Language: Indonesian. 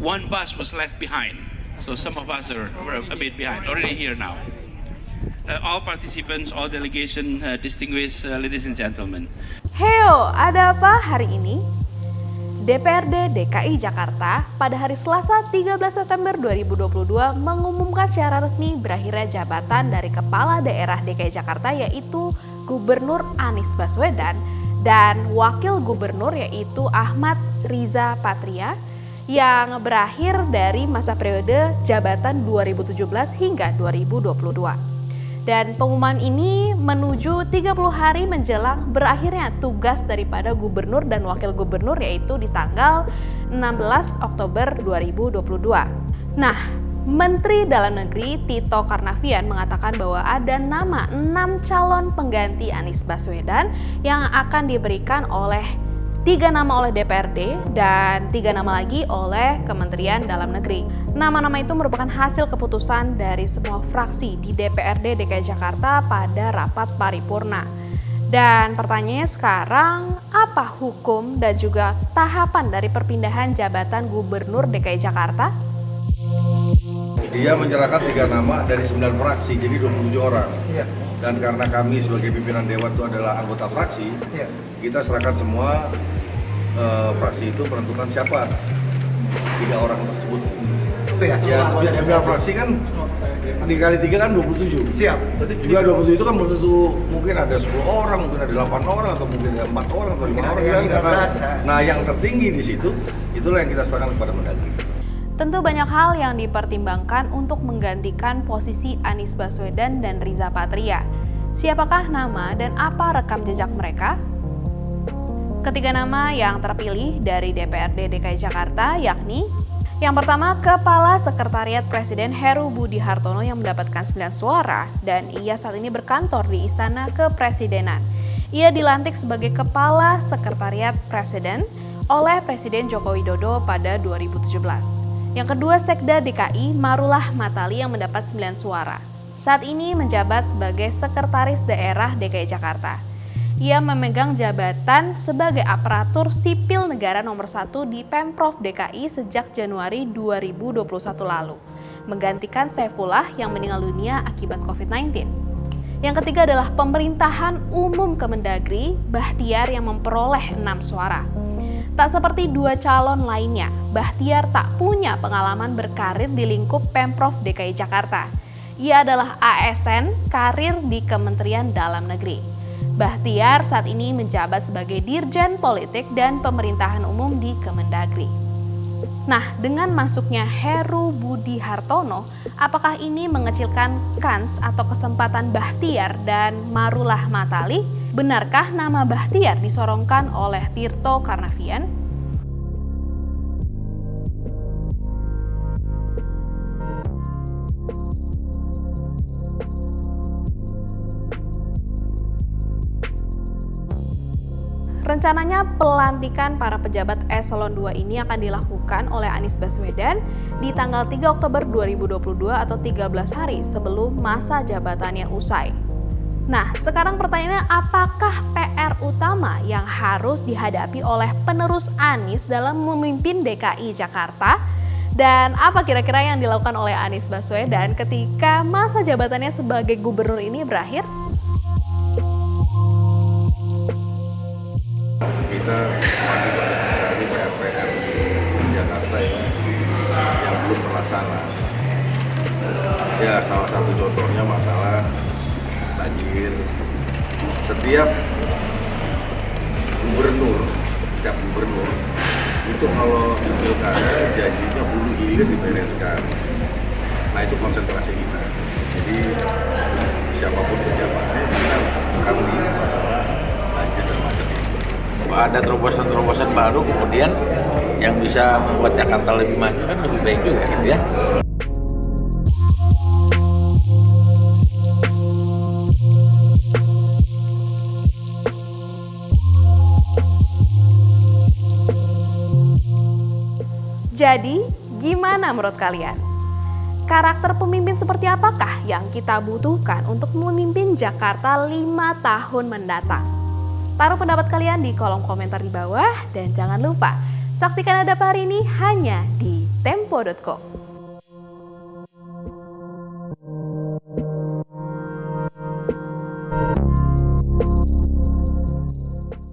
One bus was left behind, so some of us were a bit behind. Already here now. All participants, all delegation, distinguished ladies and gentlemen. Heo, ada apa hari ini? DPRD DKI Jakarta pada hari Selasa 13 September 2022 mengumumkan secara resmi berakhirnya jabatan dari Kepala Daerah DKI Jakarta yaitu Gubernur Anies Baswedan dan Wakil Gubernur yaitu Ahmad Riza Patria yang berakhir dari masa periode jabatan 2017 hingga 2022. Dan pengumuman ini menuju 30 hari menjelang berakhirnya tugas daripada gubernur dan wakil gubernur yaitu di tanggal 16 Oktober 2022. Nah, Menteri Dalam Negeri Tito Karnavian mengatakan bahwa ada nama 6 calon pengganti Anies Baswedan yang akan diberikan oleh 3 nama oleh DPRD dan 3 nama lagi oleh Kementerian Dalam Negeri. Nama-nama itu merupakan hasil keputusan dari semua fraksi di DPRD DKI Jakarta pada rapat paripurna. Dan pertanyaannya sekarang, apa hukum dan juga tahapan dari perpindahan jabatan Gubernur DKI Jakarta? Dia menyerahkan 3 nama dari 9 fraksi, jadi 27 orang. Dan karena kami sebagai pimpinan Dewan itu adalah anggota fraksi, kita serahkan semua fraksi itu menentukan siapa 3 orang tersebut. Ya, 9 fraksi kan dikali 3 kan 27. Siap. Juga 27 itu kan belum tentu, mungkin ada 10 orang, mungkin ada 8 orang, atau mungkin ada 4 orang, atau 5 orang. Nah, yang tertinggi di situ, itulah yang kita serahkan kepada Mendagri. Tentu banyak hal yang dipertimbangkan untuk menggantikan posisi Anies Baswedan dan Riza Patria. Siapakah nama dan apa rekam jejak mereka? Ketiga nama yang terpilih dari DPRD DKI Jakarta yakni yang pertama, Kepala Sekretariat Presiden Heru Budi Hartono yang mendapatkan 9 suara dan ia saat ini berkantor di Istana Kepresidenan. Ia dilantik sebagai Kepala Sekretariat Presiden oleh Presiden Joko Widodo pada 2017. Yang kedua, Sekda DKI Marullah Matali yang mendapat 9 suara. Saat ini menjabat sebagai Sekretaris Daerah DKI Jakarta. Ia memegang jabatan sebagai aparatur sipil negara nomor 1 di Pemprov DKI sejak Januari 2021 lalu, menggantikan Saifullah yang meninggal dunia akibat COVID-19. Yang ketiga adalah Pemerintahan Umum Kemendagri Bahtiar yang memperoleh 6 suara. Tak seperti 2 calon lainnya, Bahtiar tak punya pengalaman berkarir di lingkup Pemprov DKI Jakarta. Ia adalah ASN karir di Kementerian Dalam Negeri. Bahtiar saat ini menjabat sebagai Dirjen Politik dan Pemerintahan Umum di Kemendagri. Nah, dengan masuknya Heru Budi Hartono, apakah ini mengecilkan kans atau kesempatan Bahtiar dan Marullah Matali? Benarkah nama Bahtiar disorongkan oleh Tito Karnavian? Rencananya pelantikan para pejabat eselon 2 ini akan dilakukan oleh Anies Baswedan di tanggal 3 Oktober 2022 atau 13 hari sebelum masa jabatannya usai. Nah, sekarang pertanyaannya, apakah PR utama yang harus dihadapi oleh penerus Anies dalam memimpin DKI Jakarta? Dan apa kira-kira yang dilakukan oleh Anies Baswedan ketika masa jabatannya sebagai gubernur ini berakhir? Kita masih banyak sekali PR di Jakarta yang belum terlaksana. Ya, salah satu contohnya masalah banjir. Setiap gubernur itu kalau di pilkada janjinya hulu hilir dibereskan. Nah, itu konsentrasi kita. Jadi siapapun pejabatnya kita tekan di masalah banjir dan macet itu. Ada terobosan-terobosan baru kemudian yang bisa membuat Jakarta lebih maju kan lebih baik juga gitu ya. Jadi, gimana menurut kalian? Karakter pemimpin seperti apakah yang kita butuhkan untuk memimpin Jakarta 5 tahun mendatang? Taruh pendapat kalian di kolom komentar di bawah dan jangan lupa saksikan Hadap Hari ini hanya di tempo.co.